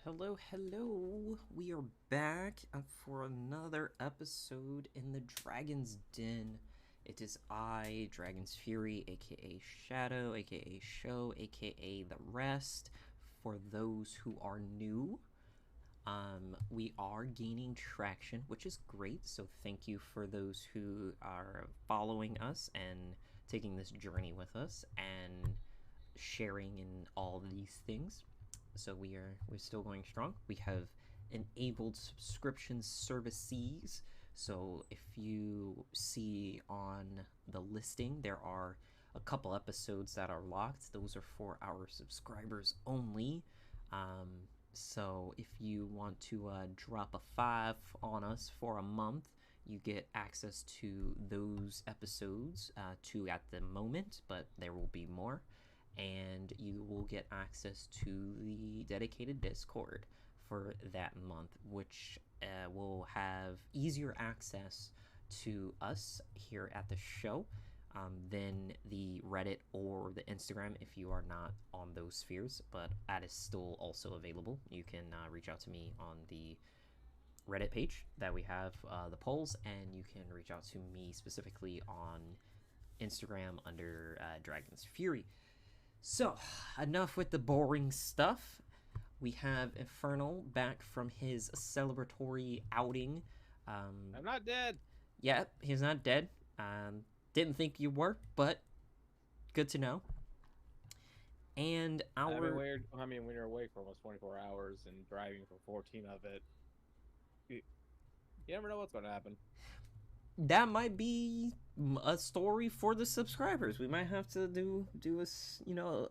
Hello, hello. We are back for another episode in the Dragon's Den. It is I, Dragon's Fury, aka Shadow, aka Show, aka The Rest. For those who are new, we are gaining traction, which is great. So thank you for those who are following us and taking this journey with us and sharing in all these things. So we're still going strong. We have enabled subscription services. So if you see on the listing, there are a couple episodes that are locked. Those are for our subscribers only. So if you want to drop a 5 on us for a month, you get access to those episodes, two at the moment, but there will be more. And you will get access to the dedicated Discord for that month, which will have easier access to us here at the show than the Reddit or the Instagram if you are not on those spheres, but that is still also available. You can reach out to me on the Reddit page that we have the polls, and you can reach out to me specifically on Instagram under Dragon's Fury. So, enough with the boring stuff. We have Infernal back from his celebratory outing. I'm not dead. Yeah, he's not dead. Didn't think you were, but good to know. And our When you're awake for almost 24 hours and driving for 14 of it, you, you never know what's going to happen. that might be a story for the subscribers. We might have to do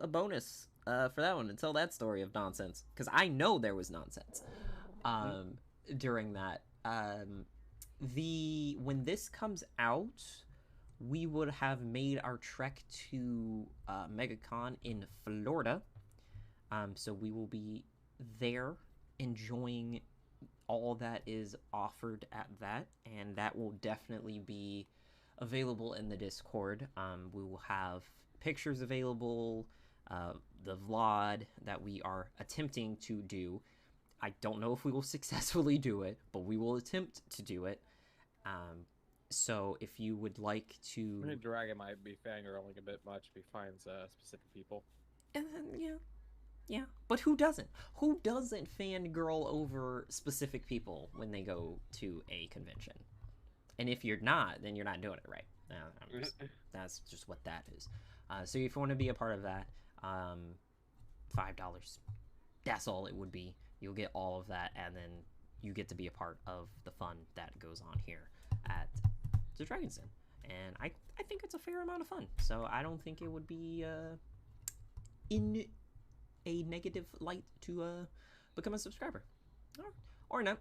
a bonus for that one and tell that story of nonsense, because I know there was nonsense during that. The when this comes out, we would have made our trek to MegaCon in Florida. So we will be there enjoying all that is offered at that, and that will definitely be available in the Discord. We will have pictures available, the vlog that we are attempting to do. I don't know if we will successfully do it, but we will attempt to do it. So if you would like to, Dragon might be fangirling a bit much if he finds specific people. and then, yeah, but who doesn't? Who doesn't fangirl over specific people when they go to a convention? And if you're not, then you're not doing it right. That's just what that is. So if you want to be a part of that, $5. That's all it would be. You'll get all of that, and then you get to be a part of the fun that goes on here at the Dragon's Den. And I think it's a fair amount of fun. So I don't think it would be in a negative light to become a subscriber. Or not.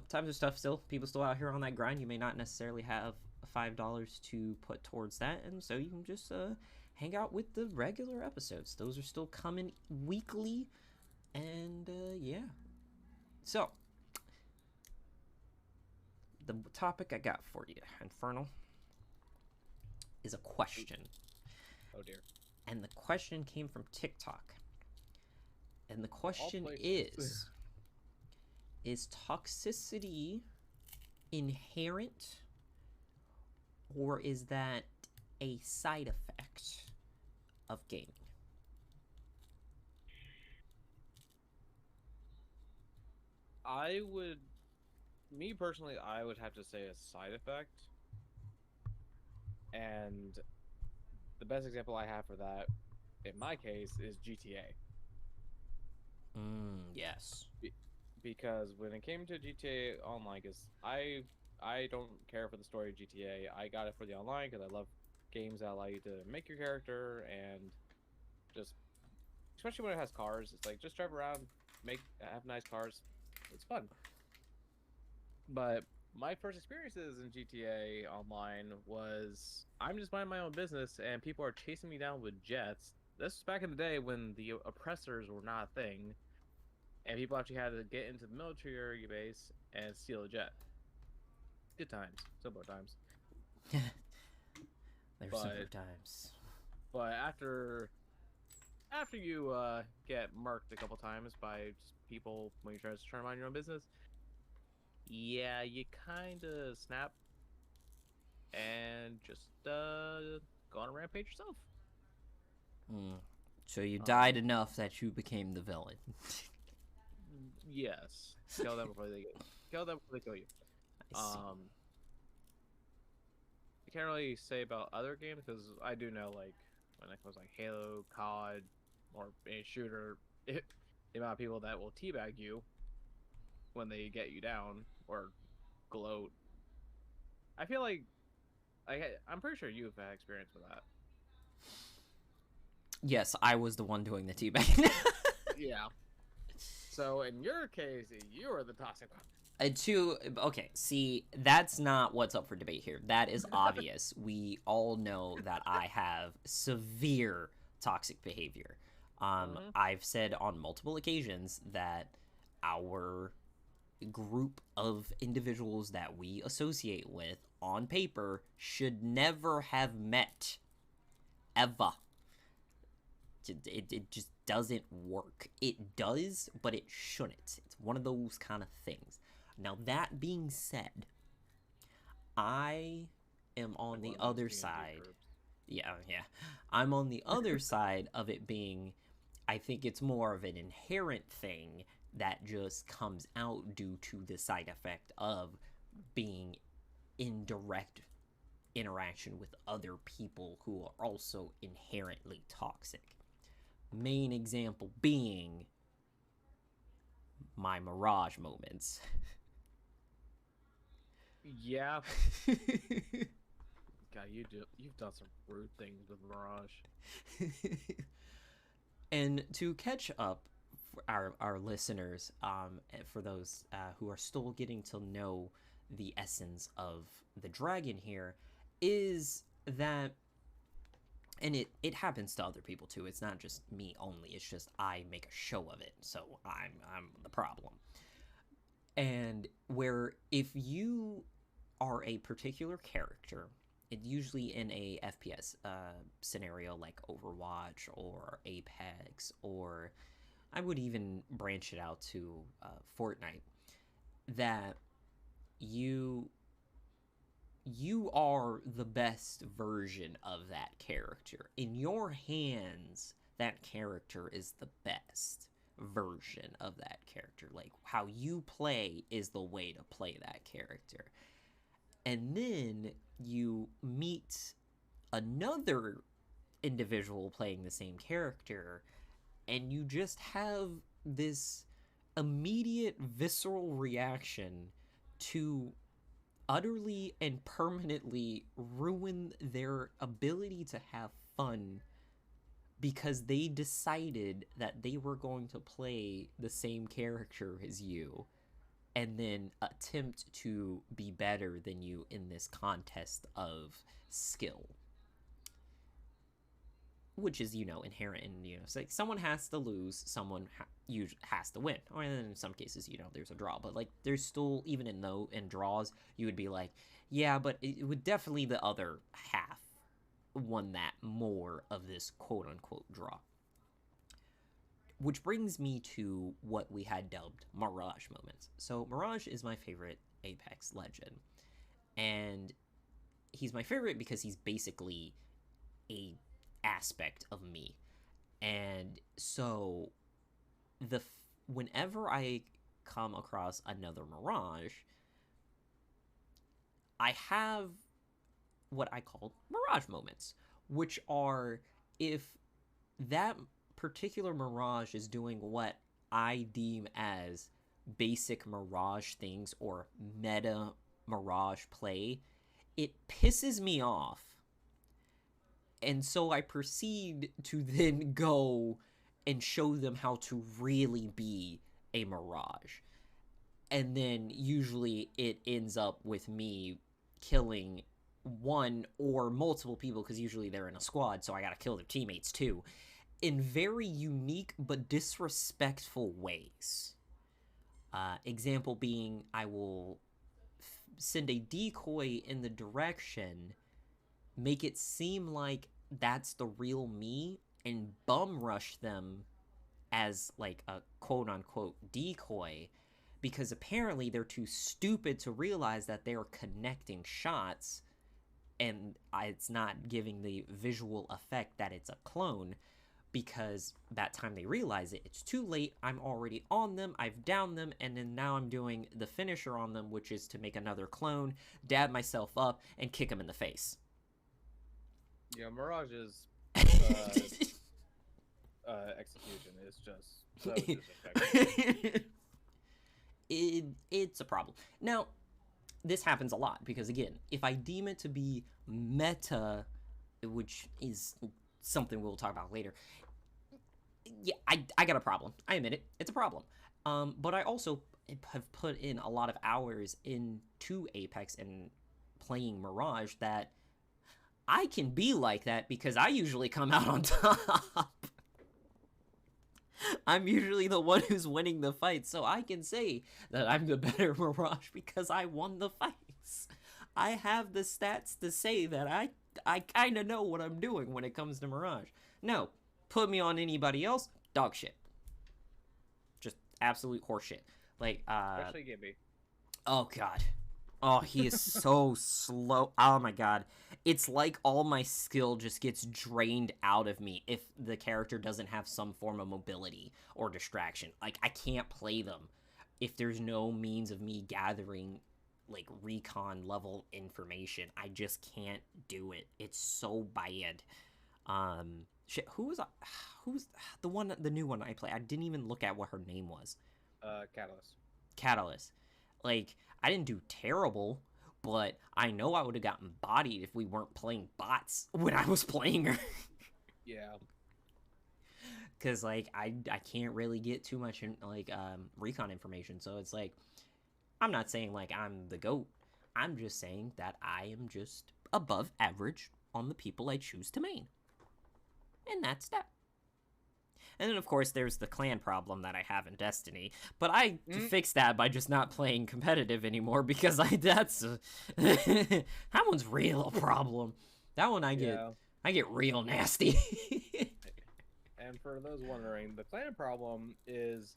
Times are tough still. People still out here on that grind. You may not necessarily have $5 to put towards that, and so you can just hang out with the regular episodes. Those are still coming weekly, and yeah. So, the topic I got for you, Infernal, is a question. Oh dear. And the question came from TikTok. And the question is toxicity inherent, or is that a side effect of gaming? Me personally, I would have to say a side effect. And the best example I have for that, in my case, is GTA. Yes. Because when it came to GTA Online, because I don't care for the story of GTA. I got it for the online because I love games that allow you to make your character and just, especially when it has cars. It's like just drive around, have nice cars. It's fun. But my first experiences in GTA Online was I'm just minding my own business and people are chasing me down with jets. This was back in the day when the oppressors were not a thing, and people actually had to get into the military base and steal a jet. Good times, simpler times. There were simpler times. But after you get murked a couple times by just people when you try to try to mind your own business, yeah, you kind of snap and just go on a rampage yourself. Mm. So you died Um, enough that you became the villain. yes, kill them before they get kill them before they kill you. I see. Um, I can't really say about other games because I do know like when it comes like Halo, COD, or a shooter, the amount of people that will teabag you when they get you down or gloat. I feel like I'm pretty sure you've had experience with that. Yes, I was the one doing the teabag. Yeah. So in your case, you are the toxic one. Okay, see, that's not what's up for debate here. That is obvious. We all know that I have severe toxic behavior. Mm-hmm. I've said on multiple occasions that our group of individuals that we associate with on paper should never have met ever. It just doesn't work. It does, but it shouldn't. It's one of those kind of things. Now, that being said, I am on Like one the of those other DMG side. groups. Yeah, yeah. I'm on the other side of it being, I think it's more of an inherent thing that just comes out due to the side effect of being in direct interaction with other people who are also inherently toxic. Main example being my Mirage moments. Yeah. God, you've done some rude things with Mirage. And to catch up for our listeners, for those who are still getting to know the essence of the dragon here, is that, and it happens to other people too. It's not just me only. It's just I make a show of it, so I'm the problem. And where if you are a particular character, it usually in a FPS scenario like Overwatch or Apex, or I would even branch it out to Fortnite, that you you are the best version of that character. In your hands, that character is the best version of that character. Like how you play is the way to play that character. And then you meet another individual playing the same character, and you just have this immediate visceral reaction to utterly and permanently ruin their ability to have fun because they decided that they were going to play the same character as you and then attempt to be better than you in this contest of skill, which is inherent in it's like someone has to lose, someone has to win, or in some cases there's a draw, but like there's still, even in draws, you would be like, yeah, but it would definitely the other half won that more of this quote unquote draw. Which brings me to what we had dubbed Mirage moments. So Mirage is my favorite Apex legend, and he's my favorite because he's basically a aspect of me. And so the whenever I come across another Mirage, I have what I call Mirage moments, which are if that particular Mirage is doing what I deem as basic Mirage things or meta Mirage play, it pisses me off. And so I proceed to then go and show them how to really be a Mirage. And then usually it ends up with me killing one or multiple people, because usually they're in a squad, so I gotta kill their teammates too, in very unique but disrespectful ways. Example being, I will send a decoy in the direction, make it seem like that's the real me, and bum rush them as like a quote unquote decoy, because apparently they're too stupid to realize that they're connecting shots, and it's not giving the visual effect that it's a clone. Because that time they realize it, it's too late. I'm already on them. I've downed them, and then now I'm doing the finisher on them, which is to make another clone, dab myself up, and kick them in the face. Yeah, Mirage's execution is just so disrespectful. It's a problem. Now, this happens a lot because, again, if I deem it to be meta, which is something we'll talk about later, yeah, I got a problem. I admit it. It's a problem. But I also have put in a lot of hours into Apex and playing Mirage that I can be like that because I usually come out on top. I'm usually the one who's winning the fight, so I can say that I'm the better Mirage because I won the fights. I have the stats to say that I kind of know what I'm doing when it comes to Mirage. No, put me on anybody else, dog shit. Just absolute horseshit. Like, Especially Gibby. oh god. Oh, he is so slow. Oh my god. It's like all my skill just gets drained out of me if the character doesn't have some form of mobility or distraction. Like, I can't play them if there's no means of me gathering, like, recon level information. I just can't do it. It's so bad. Shit, who was the new one I play? I didn't even look at what her name was. Catalyst. Like, I didn't do terrible, but I know I would have gotten bodied if we weren't playing bots when I was playing her. Yeah. Because, like, I can't really get too much, recon information. So it's like, I'm not saying, like, I'm the GOAT. I'm just saying that I am just above average on the people I choose to main. And that's that. And then, of course, there's the clan problem that I have in Destiny. But I fixed that by just not playing competitive anymore because that one's real a problem. That one I get real nasty. And for those wondering, the clan problem is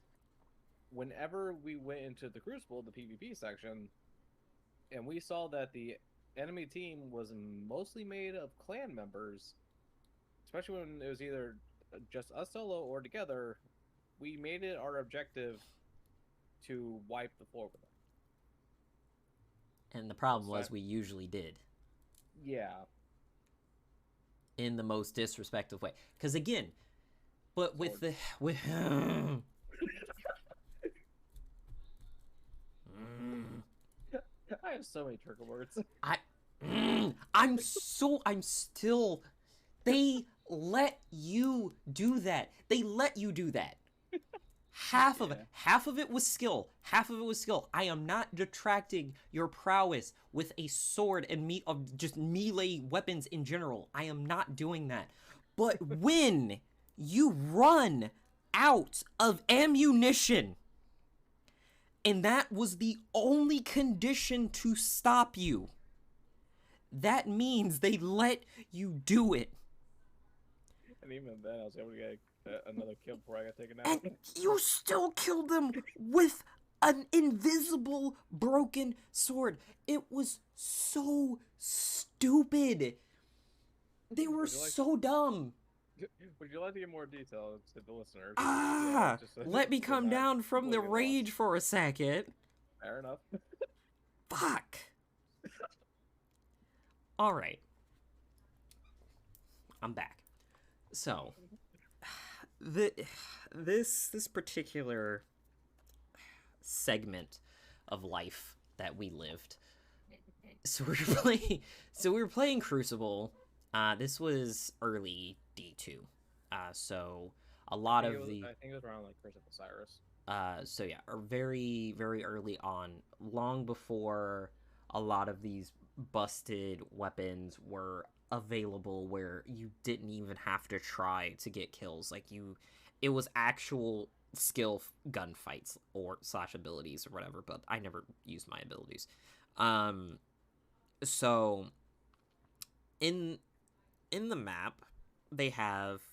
whenever we went into the Crucible, the PvP section, and we saw that the enemy team was mostly made of clan members, especially when it was either just us solo or together, we made it our objective to wipe the floor with them. And the problem was we usually did. Yeah. In the most disrespectful way. Because again, but with the... I have so many trigger words. I'm still... They let you do that. They let you do that. Half of it was skill. I am not detracting your prowess with a sword and of just melee weapons in general. I am not doing that. But when you run out of ammunition, and that was the only condition to stop you, that means they let you do it. And even then, I was able to get another kill before I got taken out. And you still killed them with an invisible broken sword. It was so stupid. They were so dumb. Would you like to get more detail to the listeners? Let me come down from the rage for a second. Fair enough. Fuck. All right. I'm back. So, this particular segment of life that we lived. So we were playing Crucible. This was early D2. So a lot of the I think it was around like Curse of Osiris. So yeah, or very, very early on, long before a lot of these busted weapons were available, where you didn't even have to try to get kills. Like, it was actual skill gunfights or slash abilities or whatever, but I never used my abilities. So in the map, they have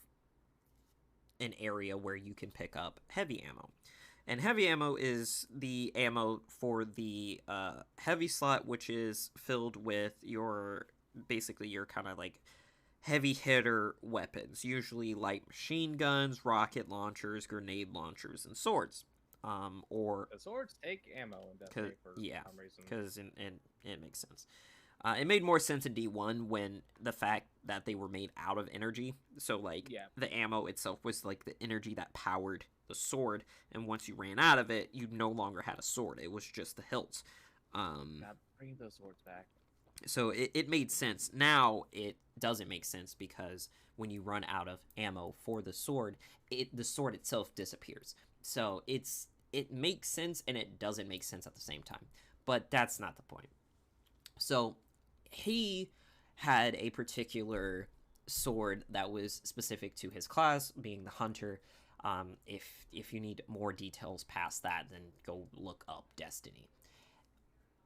an area where you can pick up heavy ammo. And heavy ammo is the ammo for the heavy slot, which is filled with your basically your kind of like heavy hitter weapons, usually light machine guns, rocket launchers, grenade launchers, and swords. Or The swords take ammo in Destiny for some reason. because it makes sense. It made more sense in D1 when the fact that they were made out of energy. So, like, the ammo itself was, like, the energy that powered the sword. And once you ran out of it, you no longer had a sword. It was just the hilts. Bring those swords back. So, it made sense. Now, it doesn't make sense because when you run out of ammo for the sword, the sword itself disappears. So, it makes sense and it doesn't make sense at the same time. But that's not the point. So, he had a particular sword that was specific to his class, being the hunter. If you need more details past that, then go look up Destiny.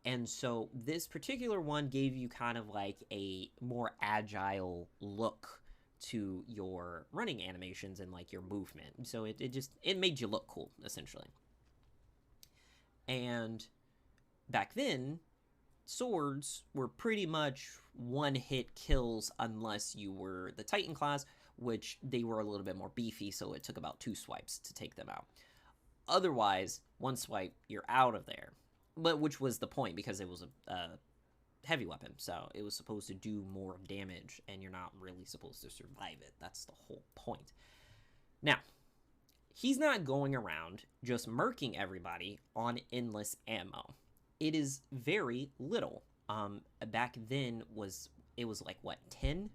And so this particular one gave you kind of like a more agile look to your running animations and like your movement. So it made you look cool, essentially. And back then, swords were pretty much one-hit kills unless you were the Titan class, which they were a little bit more beefy, so it took about 2 swipes to take them out. Otherwise, 1 swipe, you're out of there. But which was the point, because it was a heavy weapon, so it was supposed to do more damage, and you're not really supposed to survive it. That's the whole point. Now, he's not going around just murking everybody on endless ammo. It is very little. Back then it was like what, 10?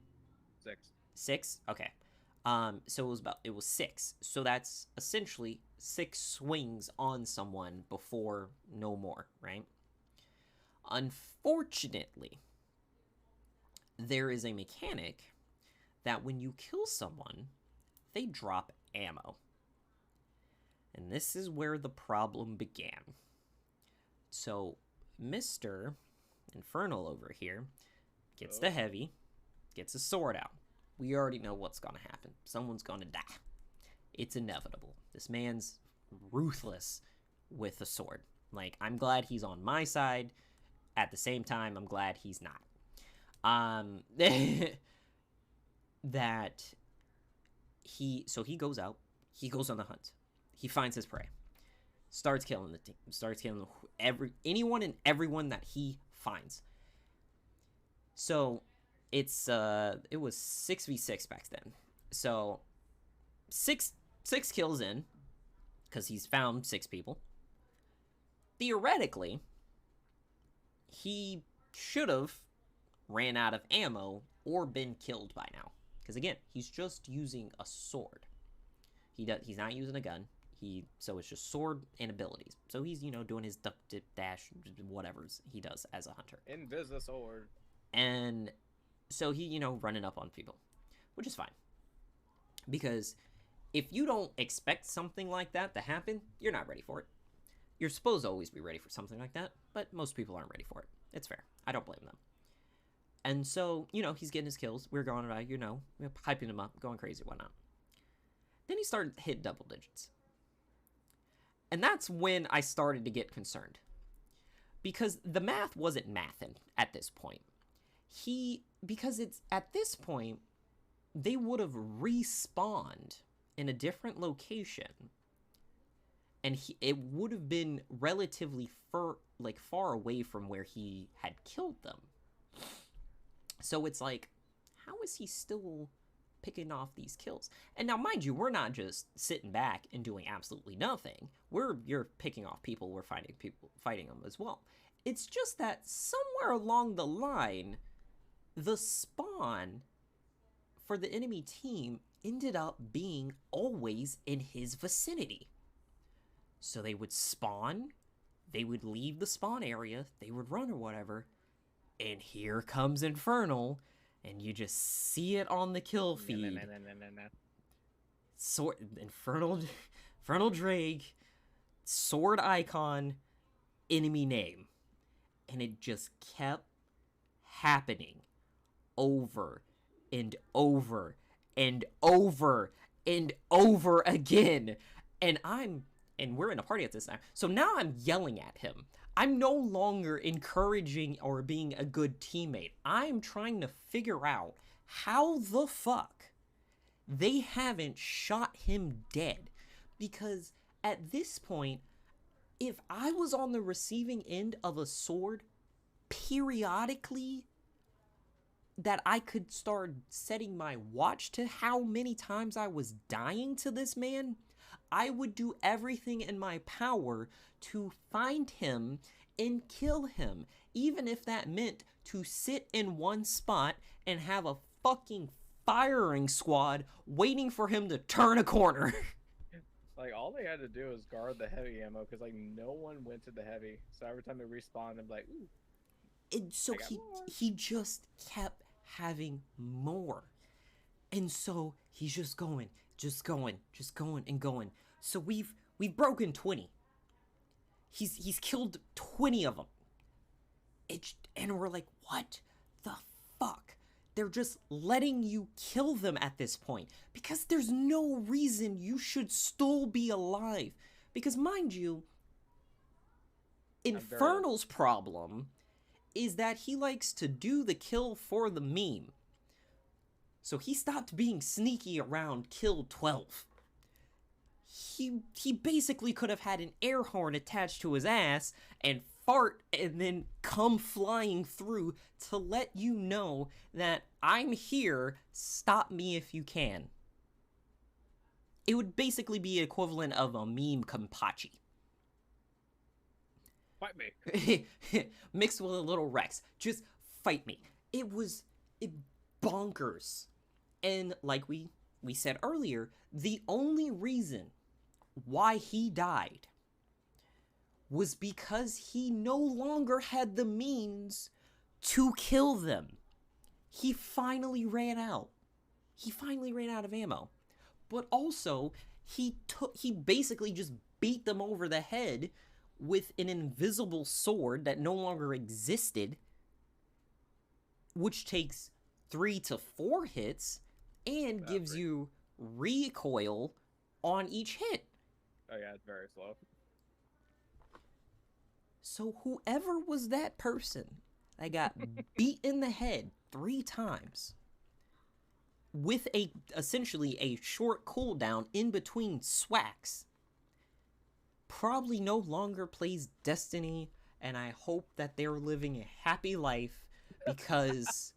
6? Okay. So it was 6. So that's essentially 6 swings on someone before no more, right? Unfortunately, there is a mechanic that when you kill someone, they drop ammo. And this is where the problem began. So, Mr. Infernal over here gets the heavy, gets a sword out. We already know what's gonna happen. Someone's gonna die. It's inevitable. This man's ruthless with a sword. Like, I'm glad he's on my side. At the same time, I'm glad he's not. So he goes out. He goes on the hunt. He finds his prey. Starts killing the team. Starts killing anyone and everyone that he finds. So it was 6v6 back then. So six kills in, because he's found 6 people. Theoretically, he should have ran out of ammo or been killed by now. Because again, he's just using a sword. He's not using a gun. So it's just sword and abilities. So he's, doing his duck, dip, dash, whatever's he does as a hunter. Invisa sword. And so he, running up on people, which is fine. Because if you don't expect something like that to happen, you're not ready for it. You're supposed to always be ready for something like that, but most people aren't ready for it. It's fair. I don't blame them. And so, he's getting his kills. We're going about, we're hyping him up, going crazy, whatnot. Then he started to hit double digits. And that's when I started to get concerned. Because the math wasn't mathin' at this point. Because it's at this point, they would have respawned in a different location. And it would have been relatively far away from where he had killed them. So it's like, how is he still picking off these kills? And now, mind you, we're not just sitting back and doing absolutely nothing. You're picking off people, we're fighting them as well. It's just that somewhere along the line, the spawn for the enemy team ended up being always in his vicinity. So they would spawn, they would leave the spawn area, they would run or whatever, and here comes Infernal, and you just see it on the kill feed. Sword, Infernal Drake, sword icon, enemy name. And it just kept happening over and over and over and over again. And we're in a party at this time. So now I'm yelling at him. I'm no longer encouraging or being a good teammate. I'm trying to figure out how the fuck they haven't shot him dead. Because at this point, if I was on the receiving end of a sword periodically that I could start setting my watch to how many times I was dying to this man, I would do everything in my power to find him and kill him, even if that meant to sit in one spot and have a fucking firing squad waiting for him to turn a corner. Like, all they had to do was guard the heavy ammo, because, like, no one went to the heavy. So every time they respawned, I'm like, ooh. And so he just kept having more. And so he's just going and going. So we've broken 20. He's killed 20 of them. And we're like, what the fuck? They're just letting you kill them at this point, because there's no reason you should still be alive. Because mind you, Infernal's problem is that he likes to do the kill for the meme. So he stopped being sneaky around kill 12. He basically could have had an air horn attached to his ass and fart and then come flying through to let you know that I'm here, stop me if you can. It would basically be equivalent of a meme Kampachi. Fight me. Mixed with a little Rex. Just fight me. It was bonkers. And like we said earlier, the only reason why he died was because he no longer had the means to kill them. He finally ran out. He finally ran out of ammo. But also, he basically just beat them over the head with an invisible sword that no longer existed, which takes 3 to 4 hits and gives you recoil on each hit. Oh yeah, it's very slow. So whoever was that person that got beat in the head 3 times with essentially a short cooldown in between swacks probably no longer plays Destiny, and I hope that they're living a happy life, because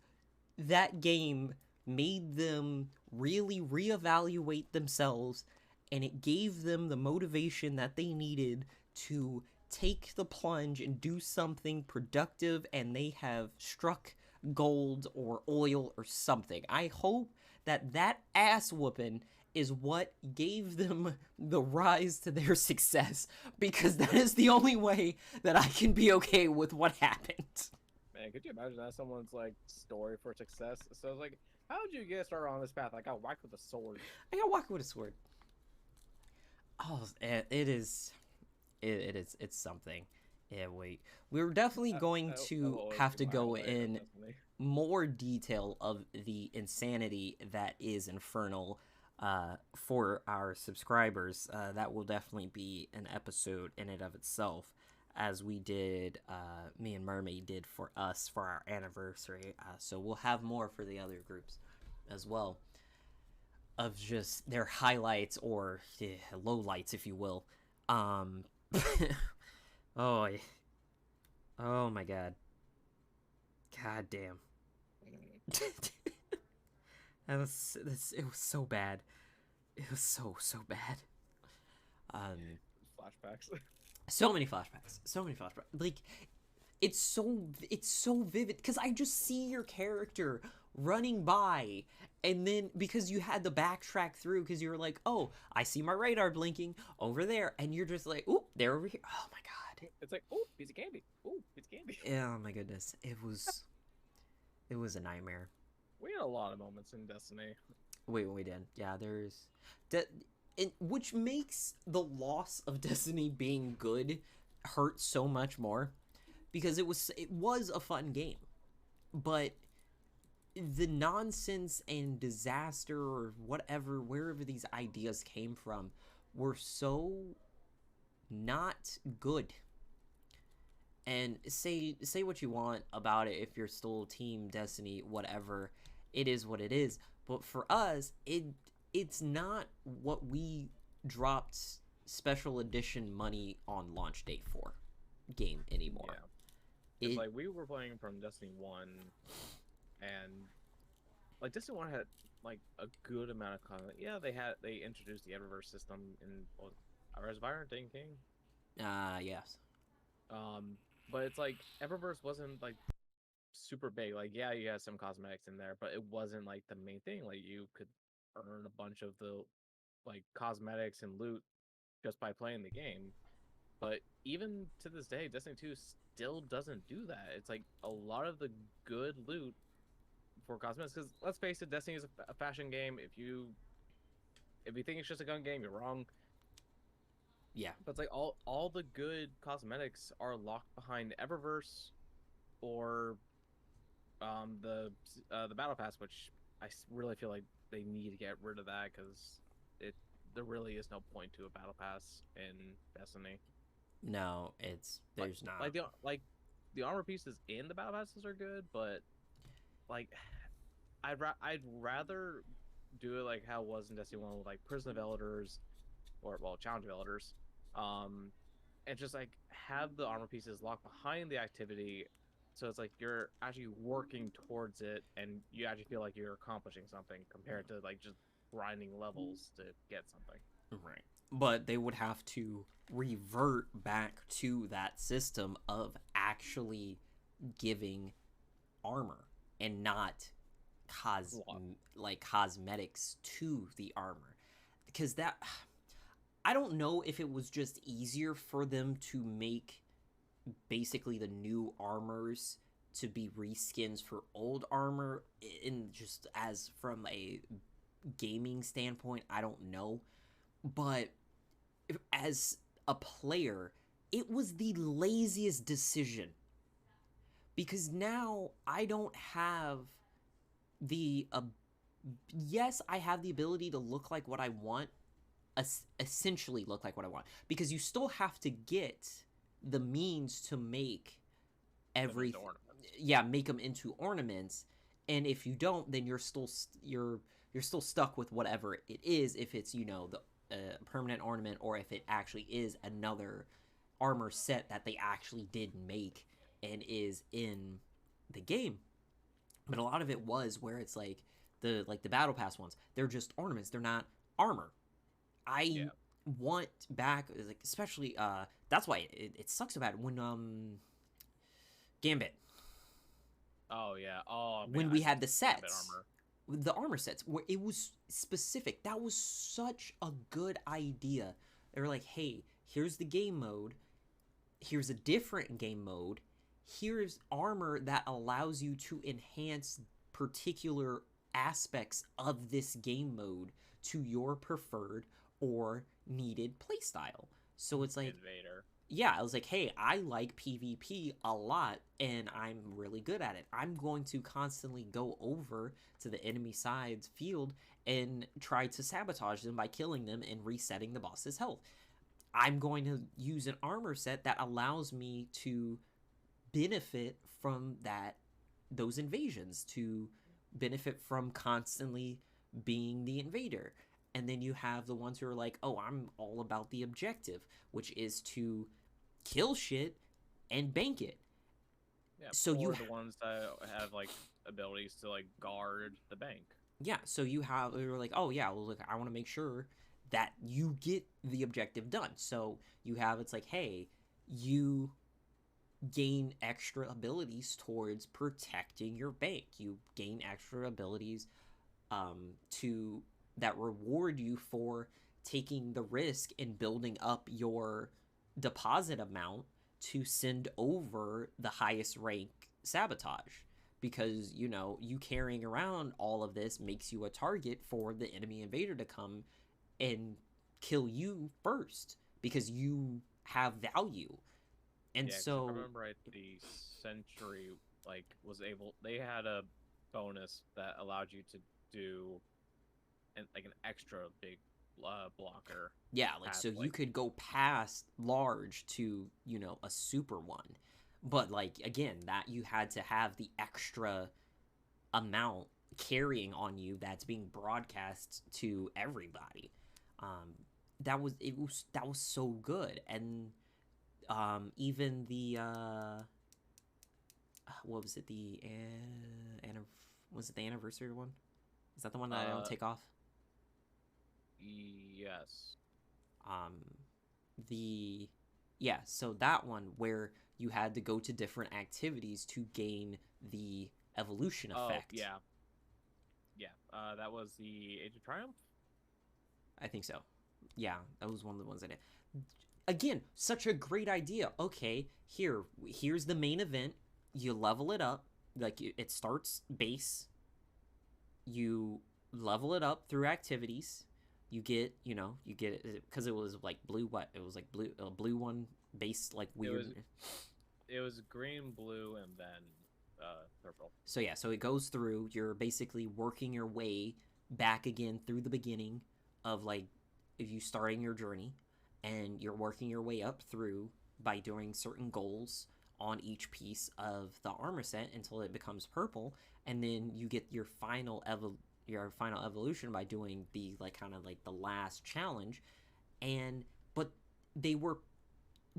that game made them really reevaluate themselves, and it gave them the motivation that they needed to take the plunge and do something productive, and they have struck gold or oil or something. I hope that ass whooping is what gave them the rise to their success, because that is the only way that I can be okay with what happened. Man, could you imagine that someone's like story for success? So it's like, how did you get started on this path? I got whacked with a sword. Oh, it's something. Yeah, wait. We're definitely going to have to go in more detail of the insanity that is Infernal for our subscribers. That will definitely be an episode in and of itself, as we did, me and Mermaid did for us for our anniversary. So we'll have more for the other groups as well, of just their highlights or lowlights, if you will. Oh my god. God damn. it was so bad. It was so bad. Flashbacks. So many flashbacks. Like, it's so vivid, because I just see your character running by, and then because you had to backtrack through, because you were like, oh, I see my radar blinking over there, and you're just like, oh, they're over here. Oh my god. It's like, oh, piece of candy. Oh, piece of candy. Oh my goodness. It was a nightmare. We had a lot of moments in Destiny. We did. Yeah, there's which makes the loss of Destiny being good hurt so much more, because it was a fun game, but the nonsense and disaster or whatever, wherever these ideas came from, were so not good. And say what you want about it, if you're still Team Destiny, whatever, it is what it is. But for us, it's not what we dropped special edition money on launch date for game anymore. Yeah, because It like we were playing from Destiny 1, and like Destiny 1 had like a good amount of content. Yeah, they introduced the Eververse system in well, Rise of Iron, Taken King. yes. Um, but it's like Eververse wasn't like super big. Like, yeah, you had some cosmetics in there, but it wasn't like the main thing. Like, you could earn a bunch of the like cosmetics and loot just by playing the game. But even to this day, Destiny 2 still doesn't do that. It's like a lot of the good loot for cosmetics. Because let's face it, Destiny is a fashion game. If you think it's just a gun game, you're wrong. Yeah. But it's like all the good cosmetics are locked behind Eververse or the battle pass, which really feel like they need to get rid of that because it there really is no point to a battle pass in Destiny. No, it's Like there's not. the armor pieces in the battle passes are good, but like I'd rather do it like how it was in Destiny 1 with like Prison of Elders or well Challenge of Elders, um, and just like have the armor pieces locked behind the activity, so it's like you're actually working towards it and you actually feel like you're accomplishing something compared to like just grinding levels to get something. Right. But they would have to revert back to that system of actually giving armor and not cosmetics to the armor, because that, I don't know if it was just easier for them to make basically the new armors to be reskins for old armor, in just as from a gaming standpoint, I don't know. But as a player, it was the laziest decision, because now I don't have the yes, I have the ability to look like what I want, essentially look like what I want, because you still have to get the means to make Them into every ornaments. yeah, make them into ornaments. And if you don't, then you're still stuck with whatever it is, if it's, the permanent ornament, or if it actually is another armor set that they actually did make and is in the game. But a lot of it was where it's like the battle pass ones, they're just ornaments, they're not armor. I Yeah. want back, like, especially that's why it sucks about it when Gambit, Oh yeah. Oh man, when I we had miss the Gambit sets, armor. the armor sets, where it was specific. That was such a good idea. They were like, hey, here's the game mode, here's a different game mode, here's armor that allows you to enhance particular aspects of this game mode to your preferred or needed playstyle. So it's like, Invader. yeah, I was like, hey, I like PvP a lot and I'm really good at it. I'm going to constantly go over to the enemy side's field and try to sabotage them by killing them and resetting the boss's health. I'm going to use an armor set that allows me to benefit from those invasions, to benefit from constantly being the invader. And then you have the ones who are like, oh, I'm all about the objective, which is to kill shit and bank it. Yeah. So Or the ones that have like abilities to like guard the bank. yeah, so you're like, oh yeah, well, look, I want to make sure that you get the objective done. So you have, it's like, hey, you gain extra abilities towards protecting your bank. You gain extra abilities to that reward you for taking the risk and building up your deposit amount to send over the highest rank sabotage, because you carrying around all of this makes you a target for the enemy invader to come and kill you first, because you have value. And Yeah, because if I so remember right, the Century like was able. They had a bonus that allowed you to do like an extra big blocker Yeah, like so you pathway. could go past large to, a super one. But like again, that you had to have the extra amount carrying on you that's being broadcast to everybody. Um that was so good. And even the what was it, was it the anniversary one? Is that the one that I don't Uh, take off? yes. um the Yeah, so that one where you had to go to different activities to gain the evolution Oh, effect. yeah, yeah. That was the Age of Triumph. I think so. Yeah, that was one of the ones I did. Again, such a great idea. Okay, here's the main event. You level it up. Like it starts base. You level it up through activities. You get it because it was like blue. What it was like blue, blue one base like It weird. was it was green, blue, and then purple. So yeah, so it goes through. You're basically working your way back again through the beginning of like if you starting your journey, and you're working your way up through by doing certain goals on each piece of the armor set until it becomes purple, and then you get your final evolution by doing the like kind of like the last challenge. And but they were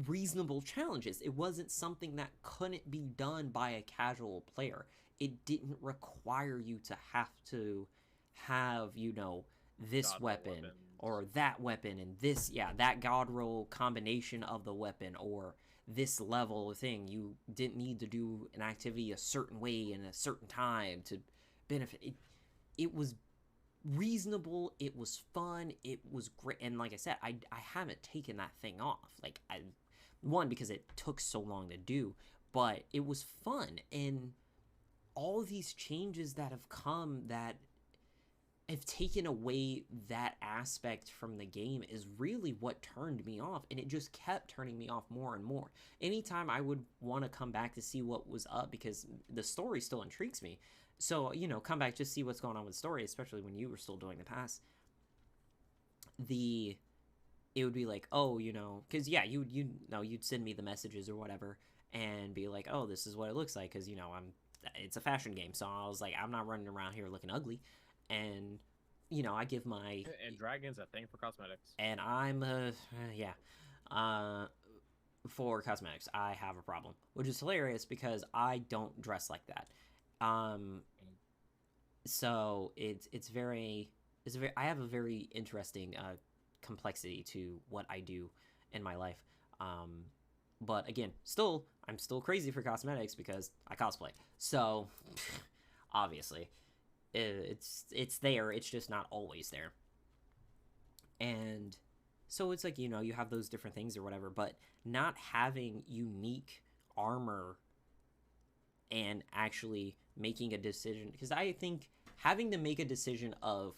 reasonable challenges. It wasn't something that couldn't be done by a casual player. It didn't require you to have, this God roll weapon weapons. or that weapon and this, yeah, that god roll combination of the weapon or this level of thing. You didn't need to do an activity a certain way in a certain time to benefit. It was reasonable, it was fun, it was great. And like I said, I haven't taken that thing off. Like I one because it took so long to do, but it was fun. And all these changes that have come that have taken away that aspect from the game is really what turned me off, and it just kept turning me off more and more. Anytime I would want to come back to see what was up, because the story still intrigues me, so come back just see what's going on with the story, especially when you were still doing the pass. The It would be like, oh, because yeah, you know you'd send me the messages or whatever, and be like, oh, this is what it looks like, because it's a fashion game, so I was like, I'm not running around here looking ugly. And I give my And dragons, a thing for cosmetics. and I'm yeah, uh for cosmetics I have a problem, which is hilarious because I don't dress like that. um so it's very I have a very interesting complexity to what I do in my life. um but again, I'm still crazy for cosmetics because I cosplay, so obviously it's there, it's just not always there. And so it's like, you have those different things or whatever, but not having unique armor and actually making a decision, because I think having to make a decision of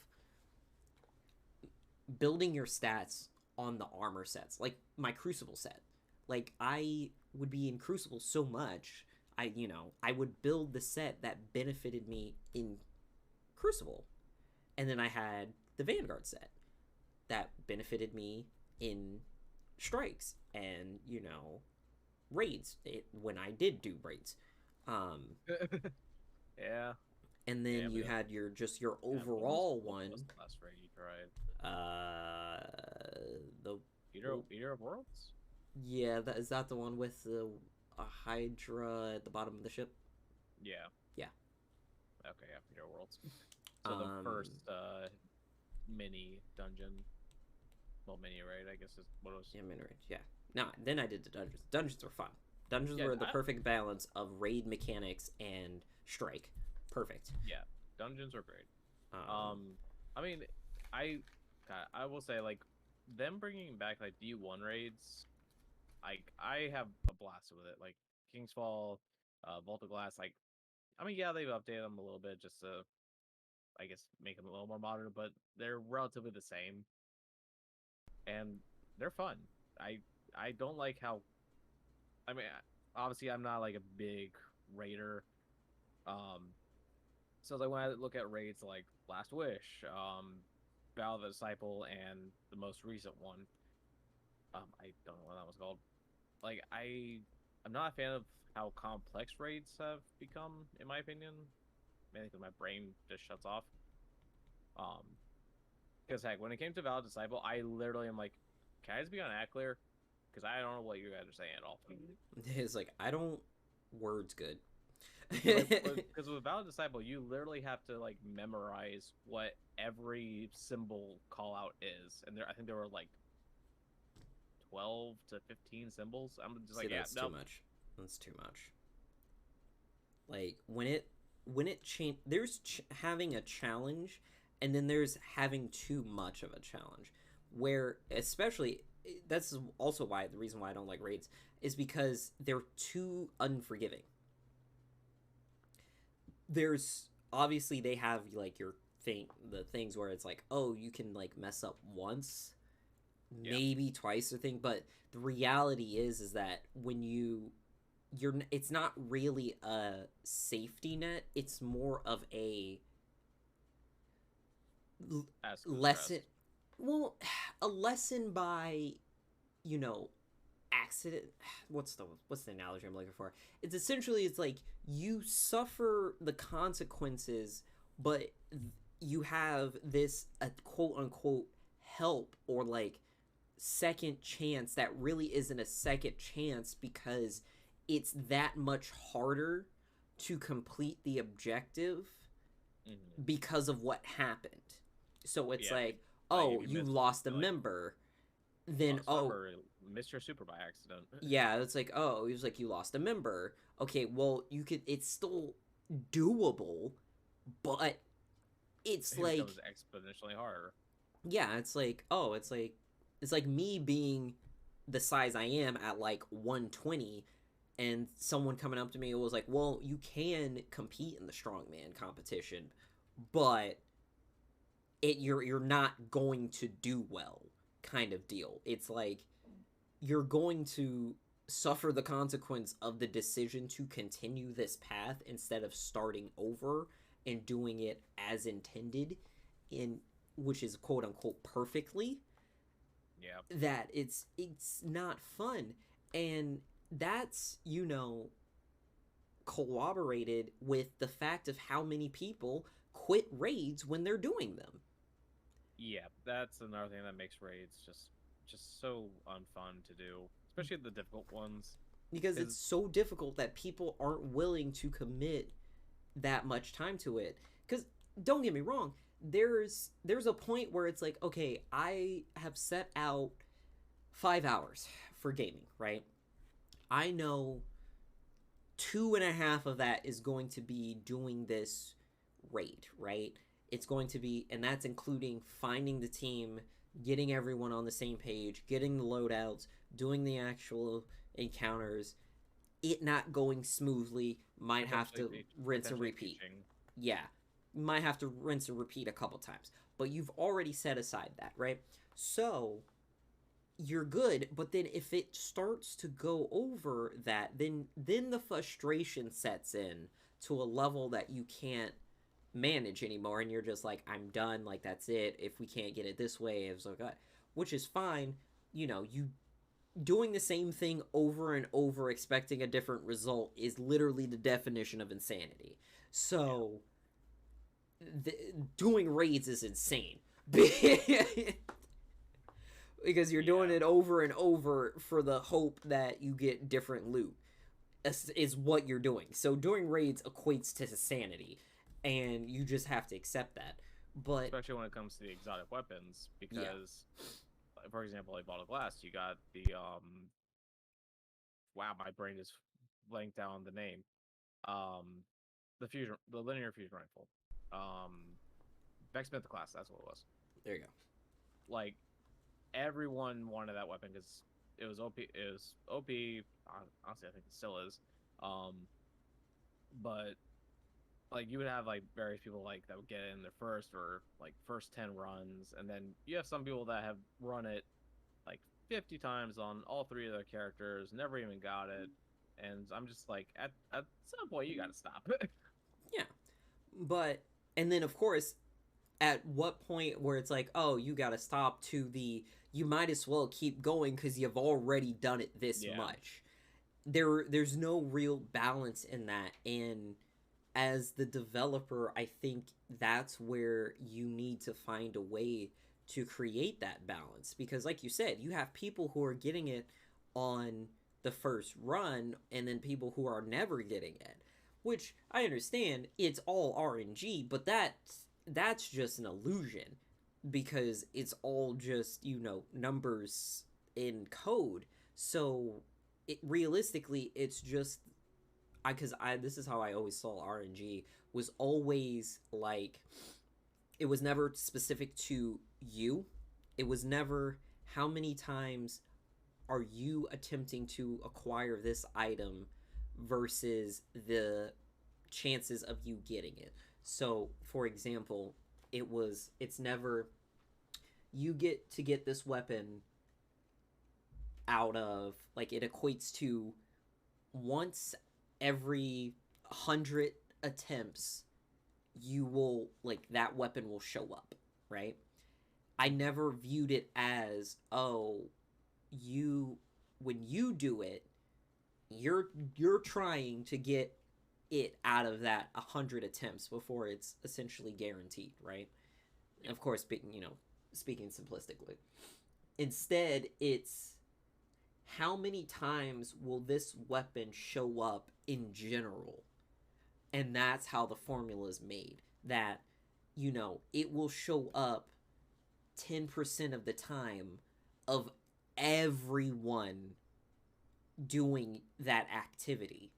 building your stats on the armor sets, like my Crucible set, like I would be in Crucible so much, I would build the set that benefited me in Crucible, and then I had the Vanguard set that benefited me in strikes and raids, when I did do raids. um Yeah, and yeah, then we you don't. had your Yeah, overall what one. was the last raid you tried? uh the Eater of Worlds. Yeah, that is that the one with the a Hydra at the bottom of the ship. Yeah. Yeah. Okay, yeah, Eater of Worlds. So the um first mini dungeon, well, mini raid, I guess is what it was. yeah, Minrage, yeah. No, then I did the dungeons were fun. Dungeons Yeah, were the perfect balance of raid mechanics and strike. Perfect. yeah, dungeons are great. um Um, I mean, I, God, I will say like them bringing back like D1 raids. Like I have a blast with it. Like King's Fall, Vault of Glass. Like I mean, yeah, they've updated them a little bit just to, I guess, make them a little more modern, but they're relatively the same, and they're fun. I I don't like how. I mean, obviously, I'm not like a big raider. Um, So like when I look at raids like Last Wish, Vow of the Disciple, and the most recent one, I don't know what that was called. Like I'm not a fan of how complex raids have become, in my opinion. Mainly because my brain just shuts off. Um, because heck, when it came to Valid Disciple, I literally am like, can I just be on ad clear? Because I don't know what you guys are saying at all. It's like I don't words good. Because like, because with Valid Disciple, you literally have to like memorize what every symbol call out is, and I think there were like 12 to 15 symbols. I'm just See, like, yeah, that's too nope. much. That's too much. Like when it change, there's having a challenge, and then there's having too much of a challenge. Where especially that's also why the reason why I don't like raids is because they're too unforgiving. There's obviously they have like your thing the things where it's like, oh, you can like mess up once, Yeah, maybe twice or thing, but the reality is that when you're it's not really a safety net, it's more of a ask the lesson, stressed. well, a lesson by, you know, accident. What's the analogy I'm looking for? It's essentially, it's like you suffer the consequences, but you have this quote unquote help or like second chance that really isn't a second chance because it's that much harder to complete the objective Mm-hmm. because of what happened. So it's Yeah, like, like if oh, you you miss, lost a like member, then lost oh, number, missed your super by accident. yeah, it's like, oh, he was like, you lost a member. Okay, well, you could, it's still doable, but it's It becomes like, exponentially harder. yeah, it's like me being the size I am at like 120, and someone coming up to me was like, well, you can compete in the strongman competition, but you're not going to do well, kind of deal. It's like you're going to suffer the consequence of the decision to continue this path instead of starting over and doing it as intended, in which is quote unquote perfectly. Yeah, That it's not fun, and that's, corroborated with the fact of how many people quit raids when they're doing them, yeah, that's another thing that makes raids just so unfun to do, especially the difficult ones. because Because it's so difficult that people aren't willing to commit that much time to it. Because don't get me wrong, there's a point where it's like, okay, I have set out 5 hours for gaming, right? I know 2.5 of that is going to be doing this raid, right? It's going to be, and that's including finding the team, getting everyone on the same page, getting the loadouts, doing the actual encounters. It not going smoothly, might have to rinse and potentially repeat. teaching. Yeah, might have to rinse and repeat a couple times. But you've already set aside that, right? So you're good, but then if it starts to go over that, then the frustration sets in to a level that you can't manage anymore, and you're just like, I'm done, like that's it. If we can't get it this way, it's like that, which is fine. You doing the same thing over and over expecting a different result is literally the definition of insanity. Yeah, So the, doing raids is insane. Because you're doing yeah. it over and over for the hope that you get different loot is what you're doing. So doing raids equates to sanity, and you just have to accept that. But Especially when it comes to the exotic weapons, yeah, because, for example, like Bottle Glass, you got the wow, my brain is blanked out on the name. The linear fusion rifle. Um, Beck Smith class, that's what it was. there you go. Like everyone wanted that weapon because it was OP. It was OP. Honestly, I think it still is. Um, but like you would have like various people like that would get in their first or like first 10 runs, and then you have some people that have run it like 50 times on all three of their characters, never even got it, and I'm just like, at some point you got to stop. Yeah, But and then of course, at what point where it's like, oh, you got to stop to the you might as well keep going cuz you've already done it this Yeah. much. There's no real balance in that, and as the developer, I think that's where you need to find a way to create that balance because like you said, you have people who are getting it on the first run and then people who are never getting it, which I understand it's all RNG, but that's just an illusion because it's all just, numbers in code. So realistically, it's just because I this is how I always saw RNG was always like it was never specific to you. It was never how many times are you attempting to acquire this item versus the chances of you getting it. So, for example, it's never you get this weapon out of like it equates to once every 100 attempts you will like that weapon will show up, right? I never viewed it as, oh, you when you do it, you're trying to get it out of that 100 attempts before it's essentially guaranteed, right? Yeah. Of course, speaking simplistically. Instead, it's how many times will this weapon show up in general? And that's how the formula is made. That, it will show up 10% of the time of everyone doing that activity.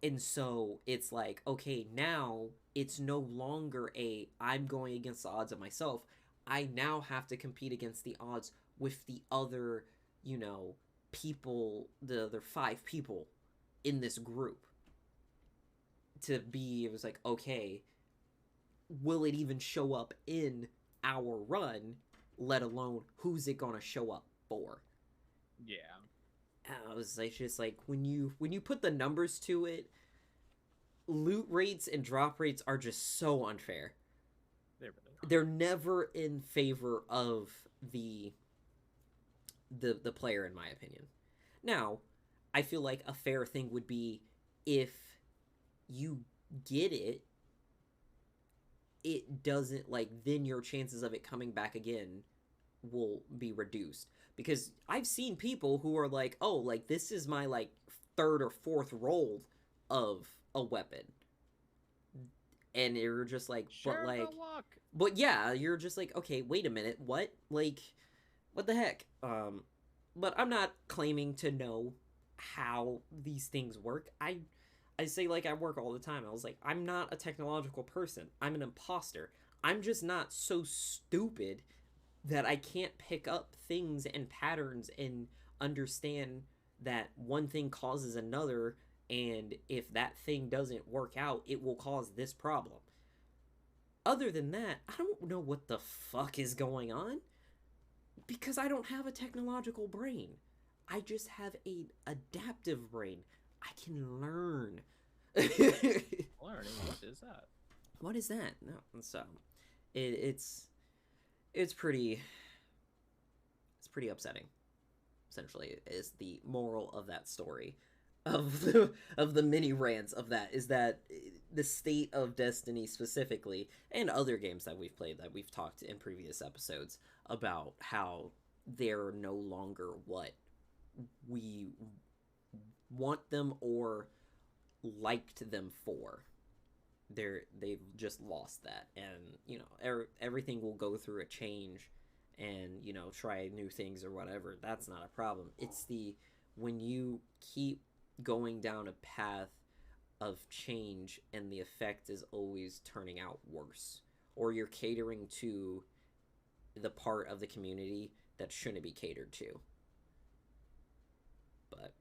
And so it's like, okay, now it's no longer a I'm going against the odds of myself. I now have to compete against the odds with the other, people, the other 5 people in this group. It was like, okay, will it even show up in our run, let alone who's it gonna show up for? Yeah. I was like, just like when you put the numbers to it, loot rates and drop rates are just so unfair. They really are. They're never in favor of the player, in my opinion. Now, I feel like a fair thing would be if you get it, it doesn't like then your chances of it coming back again will be reduced because I've seen people who are like, oh, like this is my like third or fourth roll of a weapon, and you're just like, Share the luck. but yeah, you're just like, okay, wait a minute, what the heck? But I'm not claiming to know how these things work. I say like I work all the time. I was like, I'm not a technological person. I'm an imposter. I'm just not so stupid that I can't pick up things and patterns and understand that one thing causes another, and if that thing doesn't work out, it will cause this problem. Other than that, I don't know what the fuck is going on because I don't have a technological brain. I just have a adaptive brain. I can learn. Learning. What is that? What is that? No, so it's it's pretty upsetting. Essentially, is the moral of that story, of the mini rants of that is that the state of Destiny specifically, and other games that we've played that we've talked in previous episodes about how they're no longer what we want them or liked them for. They've just lost that, and everything will go through a change, and try new things or whatever. That's not a problem. It's the when you keep going down a path of change and the effect is always turning out worse, or you're catering to the part of the community that shouldn't be catered to. But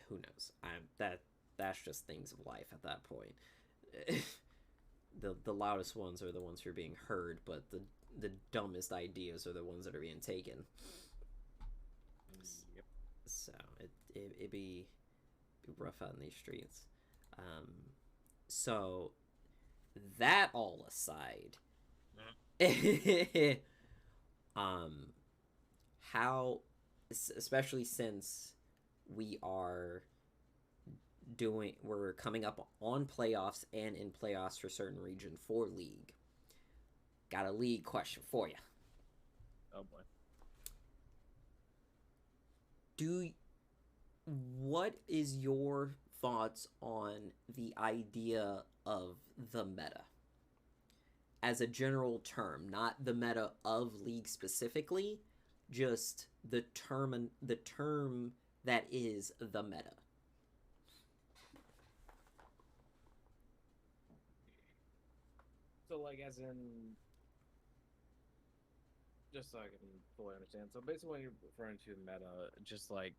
who knows? That's just things of life at that point. The loudest ones are the ones who are being heard, but the dumbest ideas are the ones that are being taken. Yep. So it'd be rough out in these streets. So that all aside, um, how, especially since we are we're coming up on playoffs and in playoffs for certain region for league. Got a league question for you. Oh boy. Do What is your thoughts on the idea of the meta as a general term, not the meta of league specifically, just the term that is the meta. So like as in just so I can fully understand. So basically when you're referring to meta, just like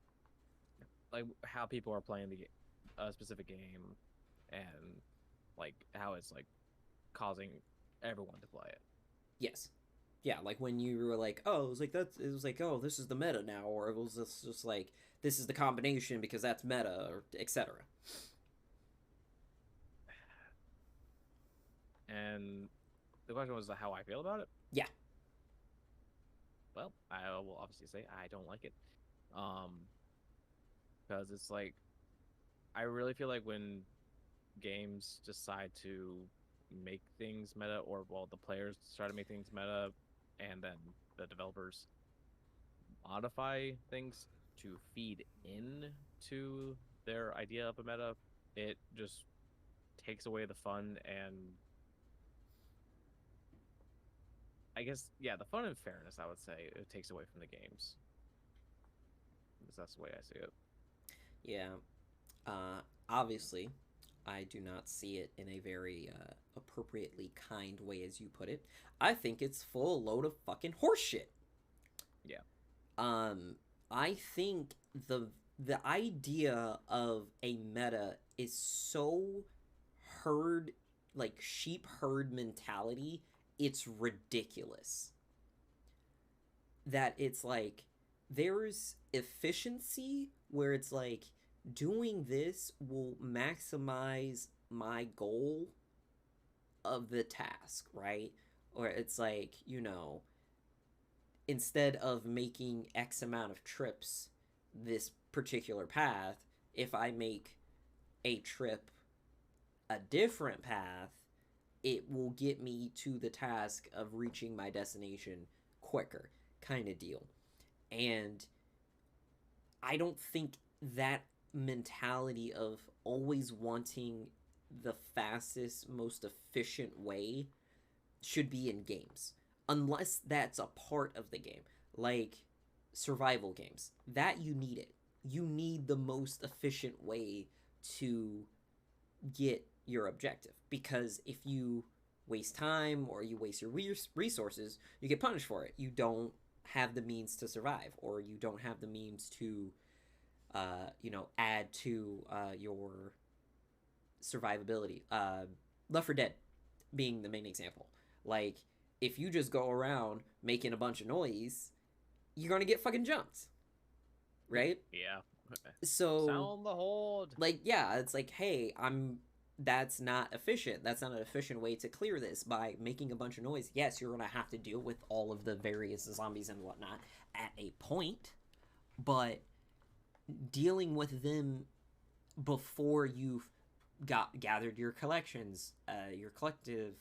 how people are playing the a specific game and like how it's like causing everyone to play it. Yes. Yeah, like when you were like, oh, it was like that's it was like, oh, this is the meta now, or it was just like this is the combination because that's meta, or etc. And the question was how I feel about it. Yeah. Well, I will obviously say I don't like it. Um, because it's like I really feel like when games decide to make things meta, or well, the players try to make things meta, and then the developers modify things to feed in to their idea of a meta, it just takes away the fun and I guess yeah, the fun and fairness. I would say it takes away from the games. That's the way I see it. Yeah. Obviously, I do not see it in a very appropriately kind way as you put it. I think it's full load of fucking horseshit. Yeah. Um, I think the idea of a meta is so herd like sheep herd mentality. It's ridiculous. That it's like there's efficiency where it's like doing this will maximize my goal of the task, right? Or it's like, instead of making X amount of trips this particular path, if I make a trip a different path, it will get me to the task of reaching my destination quicker, kind of deal. And I don't think that mentality of always wanting the fastest, most efficient way should be in games, unless that's a part of the game. Like survival games, that you need it. You need the most efficient way to get your objective because if you waste time or you waste your resources, you get punished for it. You don't have the means to survive, or you don't have the means to add to your survivability. Left 4 Dead being the main example. Like, if you just go around making a bunch of noise, you're gonna get fucking jumped, right? Yeah. So, Sound the hold. like, yeah, it's like, hey, that's not efficient. That's not an efficient way to clear this by making a bunch of noise. Yes, you're gonna have to deal with all of the various zombies and whatnot at a point, but dealing with them before you've gathered your collections, your collective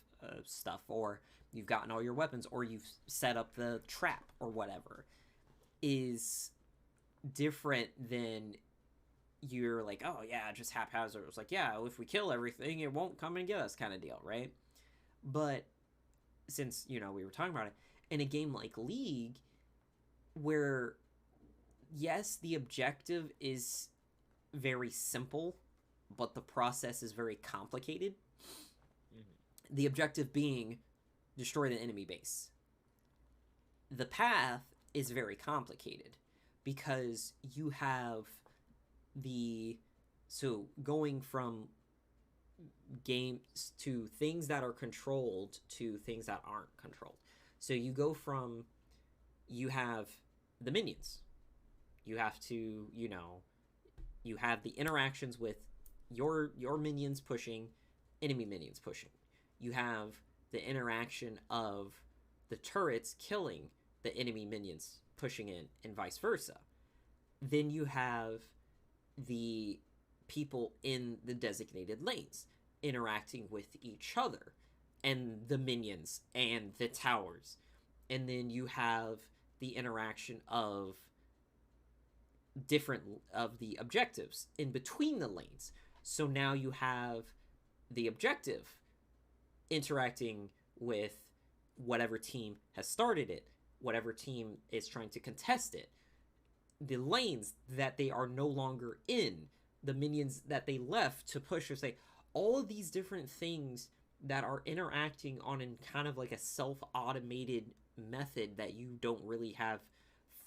stuff, or you've gotten all your weapons, or you've set up the trap or whatever, is different than you're like, oh yeah, just haphazard. It's like, yeah, if we kill everything, it won't come and get us, kind of deal, right? But since we were talking about it in a game like League, where yes, the objective is very simple, but the process is very complicated. Mm-hmm. The objective being destroy the enemy base. The path is very complicated because you have going from games to things that are controlled to things that aren't controlled. So you have the minions. You have to, you have the interactions with your minions pushing enemy minions pushing. You have the interaction of the turrets killing the enemy minions pushing in, and vice versa. Then you have the people in the designated lanes interacting with each other, and the minions and the towers. And then you have the interaction of different of the objectives in between the lanes. So now you have the objective interacting with whatever team has started it, whatever team is trying to contest it, the lanes that they are no longer in, the minions that they left to push or say, all of these different things that are interacting on in kind of like a self-automated method that you don't really have